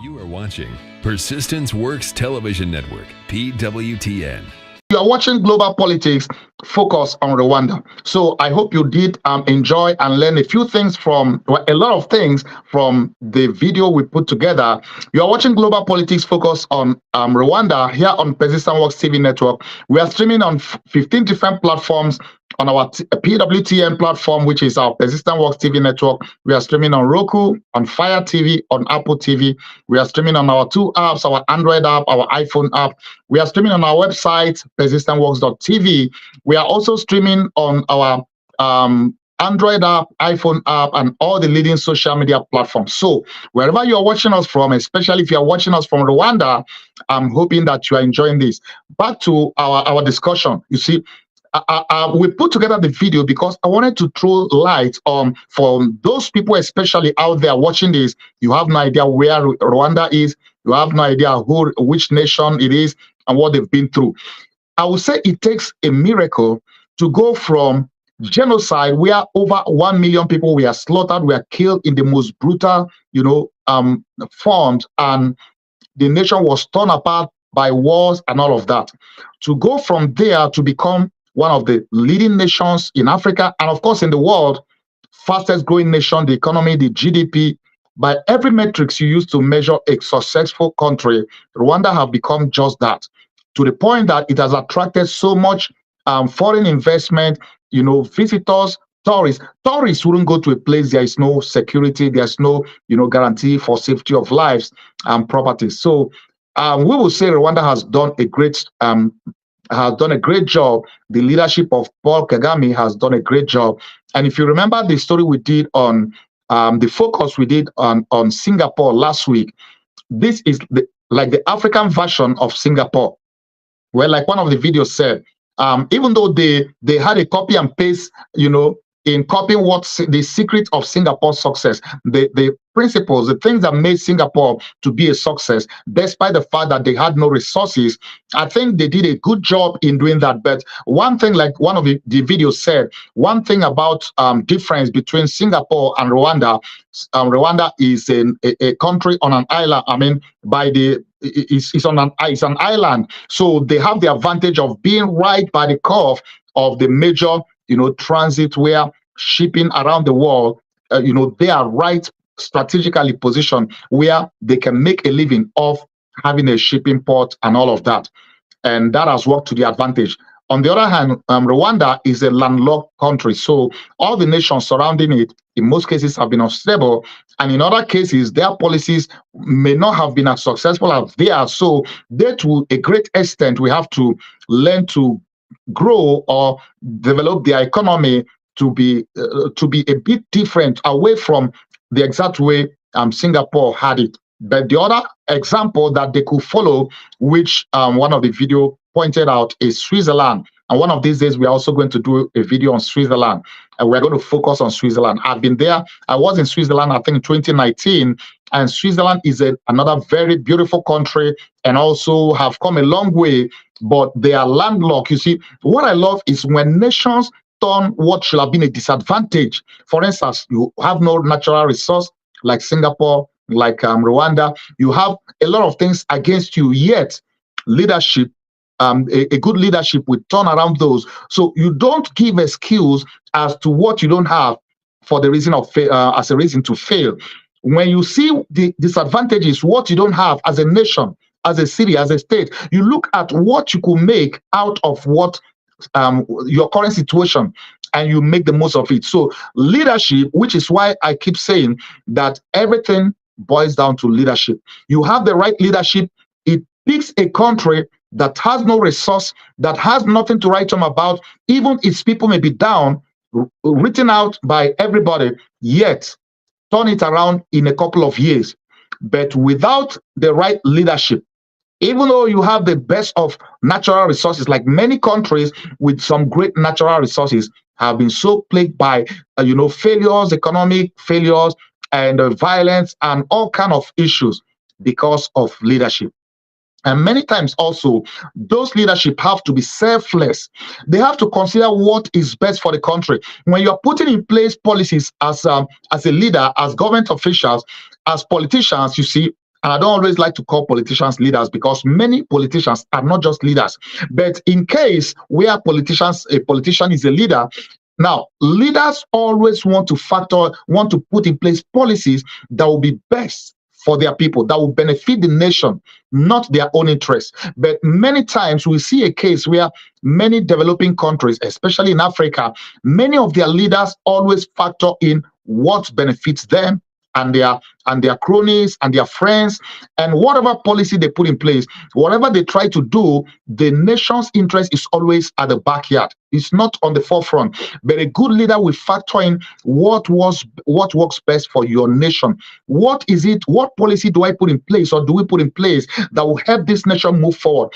You are watching Persistence Works Television Network, PWTN. You are watching Global Politics Focus on Rwanda. So I hope you did enjoy and learn a lot of things from the video we put together. You are watching Global Politics Focus on Rwanda here on Persistent Works TV Network. We are streaming on 15 different platforms on our PWTN platform, which is our Persistent Works TV network. We are streaming on Roku, on Fire TV, on Apple TV. We are streaming on our two apps, our Android app, our iPhone app. We are streaming on our website, persistentworks.tv. We are also streaming on our Android app, iPhone app, and all the leading social media platforms. So wherever you're watching us from, especially if you're watching us from Rwanda, I'm hoping that you are enjoying this. Back to our discussion. You see, we put together the video because I wanted to throw light on for those people, especially out there watching this. You have no idea where Rwanda is. You have no idea which nation it is and what they've been through. I would say it takes a miracle to go from genocide, where over 1 million people were slaughtered, were killed in the most brutal, forms, and the nation was torn apart by wars and all of that. To go from there to become one of the leading nations in Africa and, of course, in the world, fastest growing nation, the economy, the GDP, by every metrics you use to measure a successful country, Rwanda have become just that, to the point that it has attracted so much foreign investment, visitors, tourists. Tourists wouldn't go to a place there is no security, there's no, guarantee for safety of lives and properties. So we will say Rwanda has done a great job. The leadership of Paul Kagame has done a great job. And if you remember the story we did on the focus we did on Singapore last week, this is like the African version of Singapore, where, like one of the videos said, even though they had a copy and paste, in copying what's the secret of Singapore's success, the principles, the things that made Singapore to be a success, despite the fact that they had no resources, I think they did a good job in doing that. But one thing, like one of the videos said, one thing about difference between Singapore and Rwanda, Rwanda is a country on an island. I mean, it's an island, so they have the advantage of being right by the curve of the major transit where shipping around the world, they are right strategically positioned where they can make a living off having a shipping port and all of that. And that has worked to the advantage. On the other hand, Rwanda is a landlocked country. So all the nations surrounding it, in most cases, have been unstable. And in other cases, their policies may not have been as successful as they are. So they, to a great extent, we have to learn to grow or develop their economy to be a bit different, away from the exact way Singapore had it. But the other example that they could follow, which one of the video pointed out, is Switzerland. And one of these days, we are also going to do a video on Switzerland, and we're going to focus on Switzerland. I've been there. I was in Switzerland, I think, in 2019, and Switzerland is another very beautiful country, and also have come a long way, but they are landlocked. You see, what I love is when nations turn what should have been a disadvantage. For instance, you have no natural resource like Singapore, like Rwanda. You have a lot of things against you, yet leadership, a good leadership will turn around those. So you don't give excuse as to what you don't have for the reason of as a reason to fail. When you see the disadvantages, what you don't have as a nation, as a city, as a state, you look at what you could make out of what your current situation, and you make the most of it. So leadership, which is why I keep saying that everything boils down to leadership. You have the right leadership, it picks a country that has no resource, that has nothing to write home about, even its people may be down, written out by everybody, yet turn it around in a couple of years. But without the right leadership, even though you have the best of natural resources, like many countries with some great natural resources have been so plagued by, failures, economic failures, and violence, and all kind of issues because of leadership. And many times also, those leadership have to be selfless. They have to consider what is best for the country. When you're putting in place policies as a leader, as government officials, as politicians, you see, and I don't always like to call politicians leaders, because many politicians are not just leaders. But in case where a politician is a leader, now leaders always want to put in place policies that will be best for their people, that will benefit the nation, not their own interests. But many times we see a case where many developing countries, especially in Africa, many of their leaders always factor in what benefits them and their cronies and their friends, and whatever policy they put in place, whatever they try to do, the nation's interest is always at the backyard. It's not on the forefront. But a good leader will factor in what works best for your nation. What is it? What policy do I put in place, or do we put in place, that will help this nation move forward?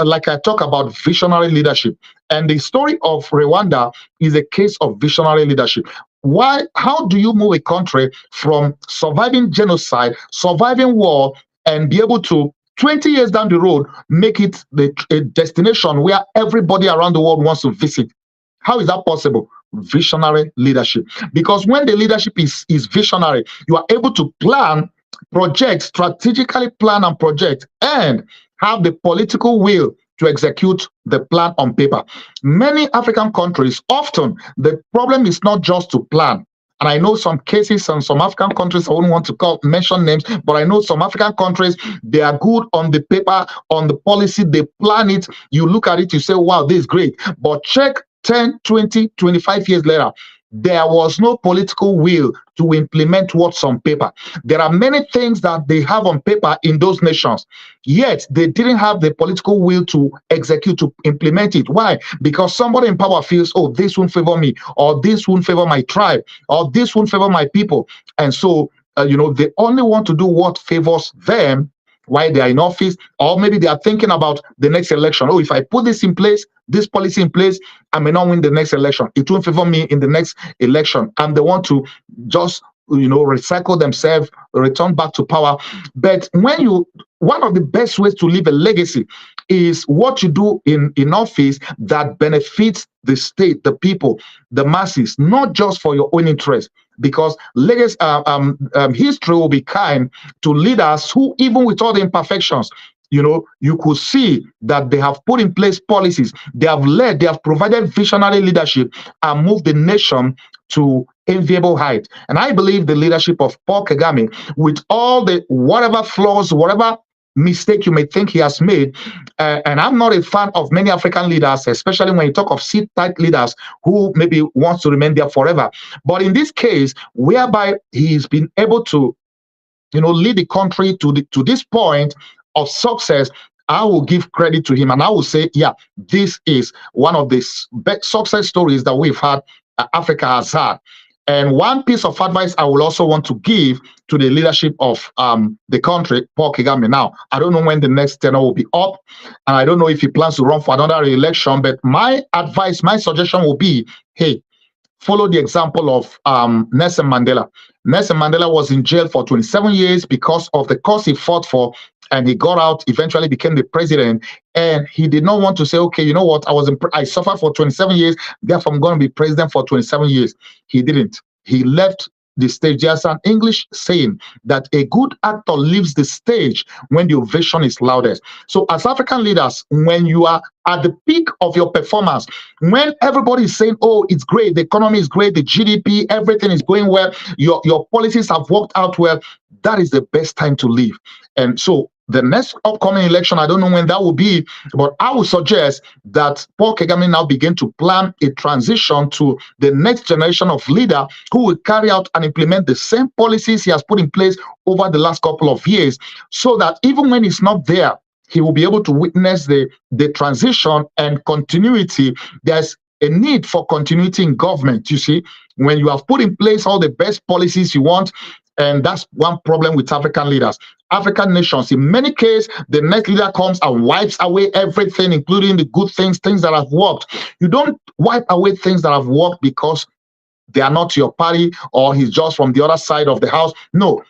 Like I talk about visionary leadership, and the story of Rwanda is a case of visionary leadership. Why? How do you move a country from surviving genocide, surviving war, and be able to 20 years down the road make it a destination where everybody around the world wants to visit? How is that possible? Visionary leadership. Because when the leadership is visionary, you are able to plan, project, strategically plan and project, and have the political will to execute the plan on paper. Many African countries, often the problem is not just to plan. And I know some cases and some African countries, I wouldn't want to mention names, but I know some African countries, they are good on the paper, on the policy, they plan it. You look at it, you say, wow, this is great. But check 10, 20, 25 years later, there was no political will to implement what's on paper. There are many things that they have on paper in those nations, yet they didn't have the political will to execute, to implement it. Why? Because somebody in power feels, oh, this won't favor me, or this won't favor my tribe, or this won't favor my people. And so, they only want to do what favors them while they are in office, or maybe they are thinking about the next election. Oh, if I put this in place, this policy in place, I may not win the next election. It won't favor me in the next election. And they want to just, recycle themselves, return back to power. But one of the best ways to leave a legacy is what you do in office that benefits the state, the people, the masses, not just for your own interest. Because legacy, history will be kind to leaders who, even with all the imperfections, you could see that they have put in place policies, they have led, they have provided visionary leadership and moved the nation to enviable height. And I believe the leadership of Paul Kagame, with all the whatever flaws, whatever mistake you may think he has made, and I'm not a fan of many African leaders, especially when you talk of sit-tight leaders who maybe wants to remain there forever. But in this case, whereby he's been able to, lead the country to this point of success, I will give credit to him, and I will say, yeah, this is one of the best success stories that we've had, Africa has had. And one piece of advice I will also want to give to the leadership of the country, Paul Kagame. Now, I don't know when the next tenure will be up, and I don't know if he plans to run for another election, but my advice, my suggestion will be, hey, follow the example of Nelson Mandela. Nelson Mandela was in jail for 27 years because of the cause he fought for, and he got out, eventually became the president, and he did not want to say, okay, you know what, I suffered for 27 years, therefore I'm going to be president for 27 years. He didn't. He left the stage. There's an English saying that a good actor leaves the stage when the ovation is loudest. So as African leaders, when you are at the peak of your performance, when everybody is saying, oh, it's great, the economy is great, the GDP, everything is going well, your policies have worked out well, that is the best time to leave. And so the next upcoming election, I don't know when that will be, but I would suggest that Paul Kagame now begin to plan a transition to the next generation of leader who will carry out and implement the same policies he has put in place over the last couple of years, so that even when he's not there, he will be able to witness the transition and continuity. There's a need for continuity in government, you see, when you have put in place all the best policies you want. And that's one problem with African leaders. African nations, in many cases, the next leader comes and wipes away everything, including the good things that have worked. You don't wipe away things that have worked because they are not your party or he's just from the other side of the house. No.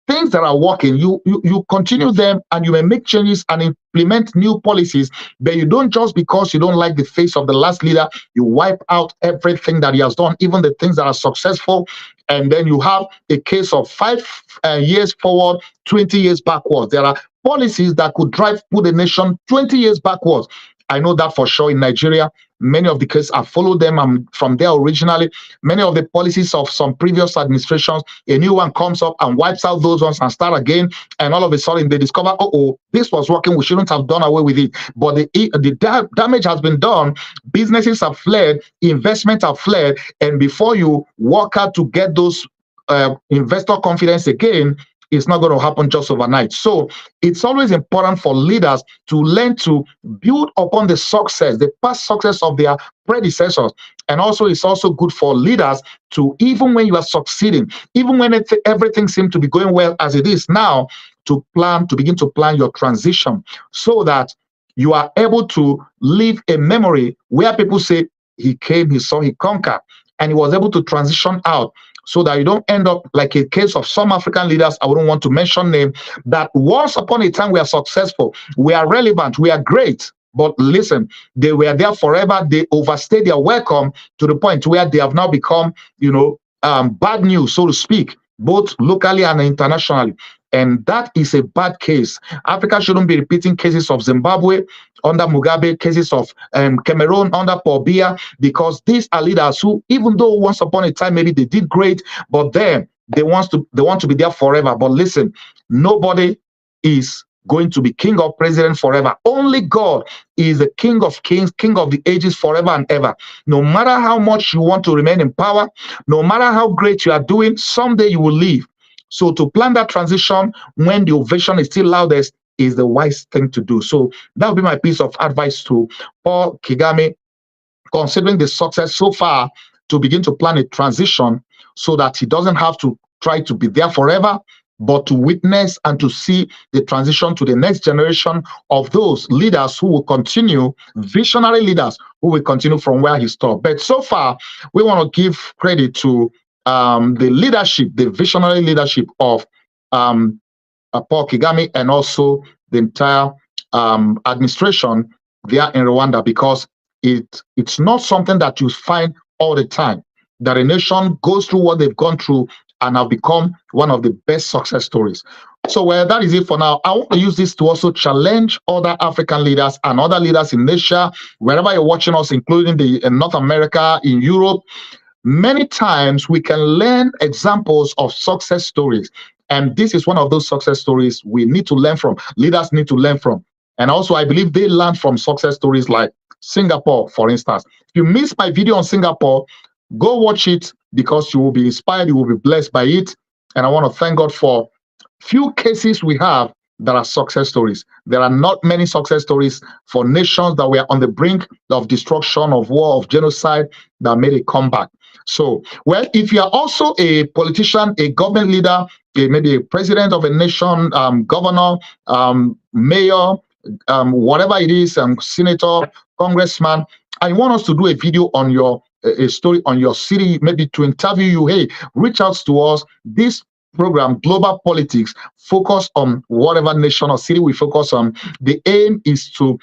Things that are working, you continue them, and you may make changes and implement new policies, but you don't, just because you don't like the face of the last leader, you wipe out everything that he has done, even the things that are successful, and then you have a case of 5 years forward, 20 years backwards. There are policies that could put the nation 20 years backwards. I know that for sure. In Nigeria, many of the cases I followed them. I'm from there originally. Many of the policies of some previous administrations, a new one comes up and wipes out those ones and start again. And all of a sudden they discover, oh, this was working. We shouldn't have done away with it. But the damage has been done. Businesses have fled, investment have fled, and before you work out to get those investor confidence again, it's not going to happen just overnight. So it's always important for leaders to learn to build upon the success, the past success of their predecessors. And also, it's also good for leaders to, even when you are succeeding, even when everything seems to be going well as it is now, to begin to plan your transition so that you are able to leave a memory where people say, he came, he saw, he conquered, and he was able to transition out, so that you don't end up like a case of some African leaders, I wouldn't want to mention name, that once upon a time we are successful, we are relevant, we are great. But listen, they were there forever. They overstayed their welcome to the point where they have now become, bad news, so to speak, both locally and internationally. And that is a bad case. Africa shouldn't be repeating cases of Zimbabwe under Mugabe, cases of Cameroon under Paul Biya, because these are leaders who, even though once upon a time maybe they did great, but then they want to be there forever. But listen, nobody is going to be king or president forever. Only God is the King of kings, King of the ages, forever and ever. No matter how much you want to remain in power, no matter how great you are doing, someday you will leave. So to plan that transition when the ovation is still loudest is the wise thing to do. So that would be my piece of advice to Paul Kagame, considering the success so far, to begin to plan a transition so that he doesn't have to try to be there forever, but to witness and to see the transition to the next generation of those leaders who will continue, visionary leaders who will continue from where he stopped. But so far, we want to give credit to the leadership, the visionary leadership of Paul Kagame, and also the entire administration there in Rwanda, because it's not something that you find all the time, that a nation goes through what they've gone through and have become one of the best success stories. So that is it for now. I want to use this to also challenge other African leaders and other leaders in Asia, wherever you're watching us, including in North America, in Europe. Many times we can learn examples of success stories. And this is one of those success stories we need to learn from. Leaders need to learn from. And also, I believe they learn from success stories like Singapore, for instance. If you missed my video on Singapore, go watch it, because you will be inspired, you will be blessed by it. And I want to thank God for few cases we have that are success stories. There are not many success stories for nations that were on the brink of destruction, of war, of genocide, that made a comeback. So, well, if you are also a politician, a government leader, maybe a president of a nation, governor, mayor, whatever it is, senator, congressman, and you want us to do a video on a story on your city, maybe to interview you, hey, reach out to us. This program, Global Politics, focus on whatever nation or city we focus on. The aim is to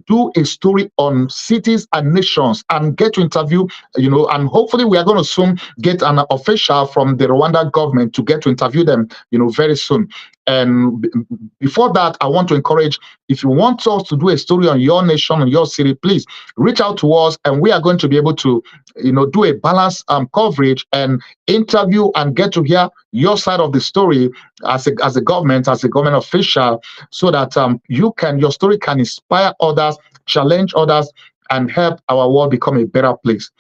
do a story on cities and nations and get to interview, and hopefully we are going to soon get an official from the Rwanda government to get to interview them, very soon. And before that, I want to encourage, if you want us to do a story on your nation, on your city, please reach out to us, and we are going to be able to, do a balanced coverage and interview and get to hear your side of the story as a government official, so that your story can inspire others, challenge others, and help our world become a better place.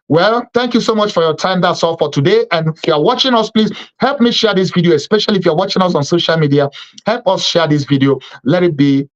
Well, thank you so much for your time. That's all for today. And if you're watching us, please help me share this video, especially if you're watching us on social media. Help us share this video. Let it be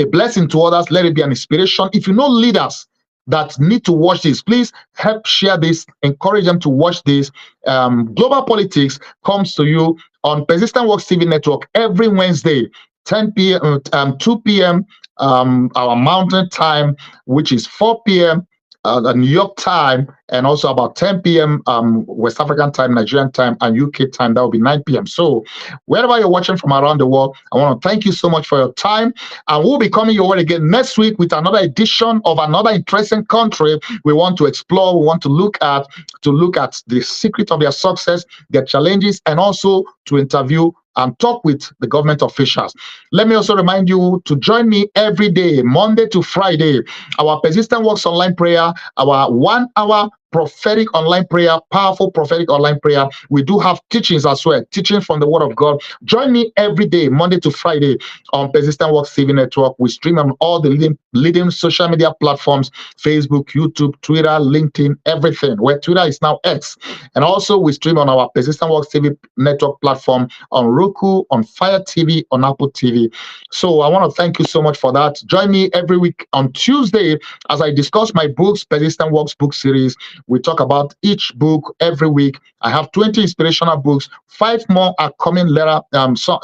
a blessing to others. Let it be an inspiration. If you know leaders that need to watch this, please help share this. Encourage them to watch this. Global Politics comes to you on Persistent Works TV network every Wednesday, 10 p.m., 2 p.m. Our Mountain Time, which is 4 p.m. The New York time, and also about 10 p.m. West African time, Nigerian time, and UK time. That will be 9 p.m. So wherever you're watching from around the world, I want to thank you so much for your time. And we'll be coming your way again next week with another edition of another interesting country we want to explore. We want to look at the secret of their success, their challenges, and also to interview and talk with the government officials. Let me also remind you to join me every day, Monday to Friday. Our Persistent Works online prayer, our 1 hour prophetic online prayer, powerful prophetic online prayer. We do have teachings as well, teaching from the Word of God. Join me every day, Monday to Friday, on Persistent Works TV Network. We stream on all the leading social media platforms: Facebook, YouTube, Twitter, LinkedIn, everything. Where Twitter is now X. And also we stream on our Persistent Works TV Network platform on Roku, on Fire TV, on Apple TV. So I want to thank you so much for that. Join me every week on Tuesday as I discuss my books, Persistent Works book series. We talk about each book every week. I have 20 inspirational books. 5 more are coming later,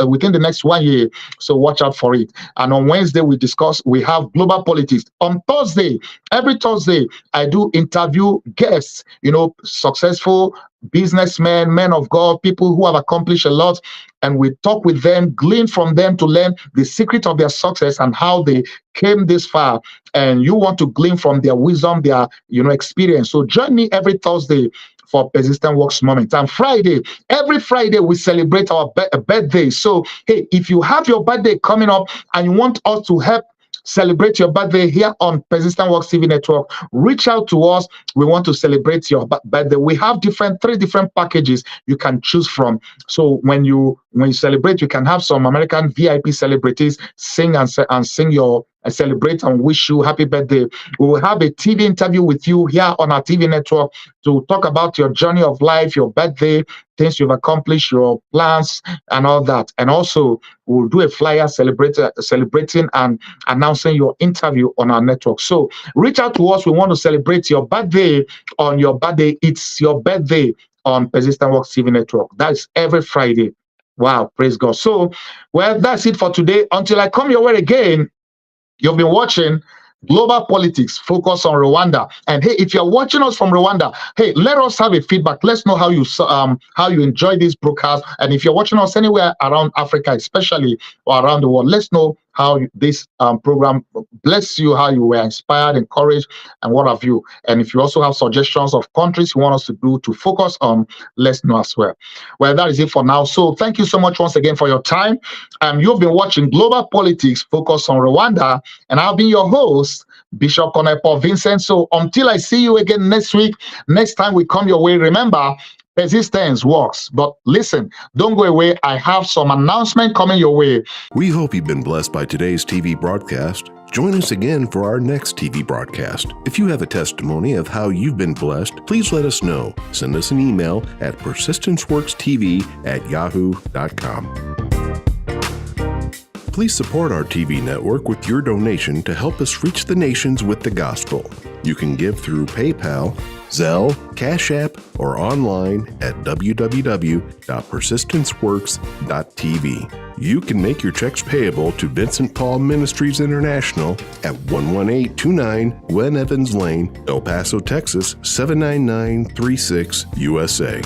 within the next 1 year. So watch out for it. And on Wednesday, we have global politics. On Thursday, every Thursday, I do interview guests, successful businessmen, men of God, people who have accomplished a lot. And we talk with them, glean from them to learn the secret of their success and how they came this far. And you want to glean from their wisdom, their experience. So join me every Thursday for Persistent Works Moment. And every Friday, we celebrate our birthday. So, hey, if you have your birthday coming up and you want us to help celebrate your birthday here on Persistent Works TV Network, reach out to us. We want to celebrate your birthday. We have 3 different packages you can choose from. So when you celebrate, you can have some American VIP celebrities sing and sing your celebrate and wish you happy birthday. We will have a TV interview with you here on our TV network to talk about your journey of life, your birthday, things you've accomplished, your plans, and all that. And also, we'll do a flyer celebrating and announcing your interview on our network. So reach out to us. We want to celebrate your birthday on your birthday. It's your birthday on Persistent Works TV Network. That's every Friday. Wow, praise God. So, well, that's it for today. Until I come your way again, you've been watching Global Politics, Focus on Rwanda. And hey, if you're watching us from Rwanda, hey, let us have a feedback. Let's know how you enjoy this broadcast. And if you're watching us anywhere around Africa, especially, or around the world, let's know how this program bless you, how you were inspired, encouraged, and what have you. And if you also have suggestions of countries you want us to do to focus on, let's know as well. Well, that is it for now. So thank you so much once again for your time. You've been watching Global Politics, Focus on Rwanda, and I've been your host, Bishop Paul Vincent. So until I see you again next week, next time we come your way, remember, persistence works. But listen, don't go away. I have some announcement coming your way. We hope you've been blessed by today's TV broadcast. Join us again for our next TV broadcast. If you have a testimony of how you've been blessed, please let us know. Send us an email at persistenceworkstv@yahoo.com. Please support our TV network with your donation to help us reach the nations with the gospel. You can give through PayPal, Zelle, Cash App, or online at www.persistenceworks.tv. You can make your checks payable to Vincent Paul Ministries International at 11829 Gwen Evans Lane, El Paso, Texas 79936, USA.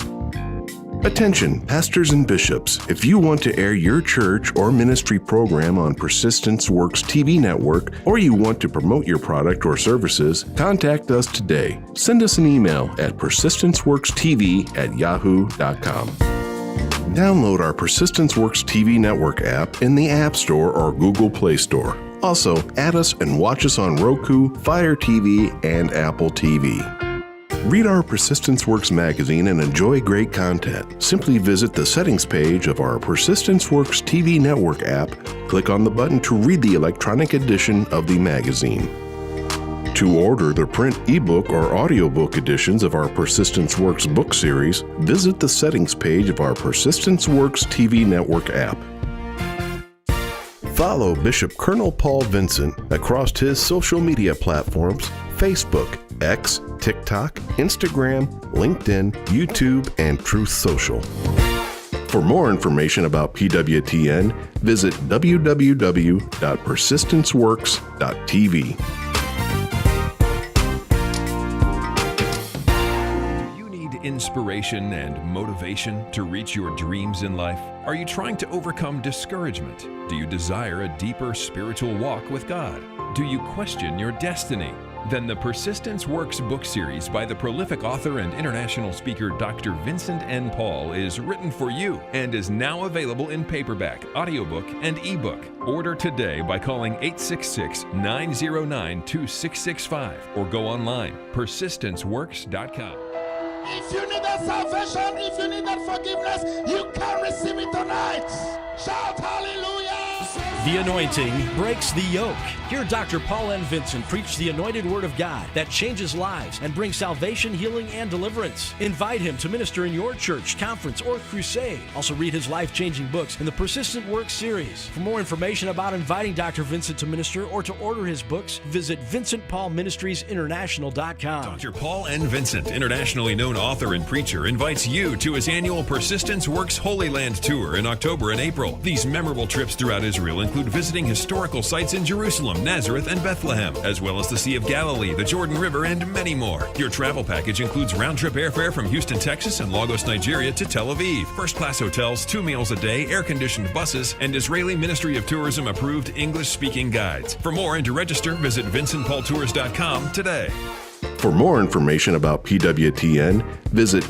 Attention, pastors and bishops. If you want to air your church or ministry program on Persistence Works TV network, or you want to promote your product or services, contact us today. Send us an email at persistenceworkstv@yahoo.com. Download our Persistence Works TV network app in the App Store or Google Play Store. Also, add us and watch us on Roku, Fire TV, and Apple TV. Read our Persistence Works magazine and enjoy great content. Simply visit the settings page of our Persistence Works TV network app. Click on the button to read the electronic edition of the magazine. To order the print, ebook, or audiobook editions of our Persistence Works book series, visit the settings page of our Persistence Works TV network app. Follow Bishop Colonel Paul Vincent across his social media platforms: Facebook, X, TikTok, Instagram, LinkedIn, YouTube, and Truth Social. For more information about PWTN, visit www.persistenceworks.tv. Inspiration and motivation to reach your dreams in life? Are you trying to overcome discouragement? Do you desire a deeper spiritual walk with God? Do you question your destiny? Then the Persistence Works book series by the prolific author and international speaker Dr. Vincent N. Paul is written for you and is now available in paperback, audiobook, and ebook. Order today by calling 866-909-2665 or go online, persistenceworks.com. If you need that salvation, if you need that forgiveness, you can receive it tonight. Shout hallelujah. The anointing breaks the yoke. Hear Dr. Paul N. Vincent preach the anointed word of God that changes lives and brings salvation, healing, and deliverance. Invite him to minister in your church, conference, or crusade. Also read his life-changing books in the Persistent Works series. For more information about inviting Dr. Vincent to minister or to order his books, visit VincentPaulMinistriesInternational.com. Dr. Paul N. Vincent, internationally known author and preacher, invites you to his annual Persistence Works Holy Land Tour in October and April. These memorable trips throughout Israel include visiting historical sites in Jerusalem, Nazareth, and Bethlehem, as well as the Sea of Galilee, the Jordan River, and many more. Your travel package includes round-trip airfare from Houston, Texas, and Lagos, Nigeria to Tel Aviv, first-class hotels, 2 meals a day, air-conditioned buses, and Israeli Ministry of Tourism approved English-speaking guides. For more and to register, visit VincentPaulTours.com today. For more information about PWTN, visit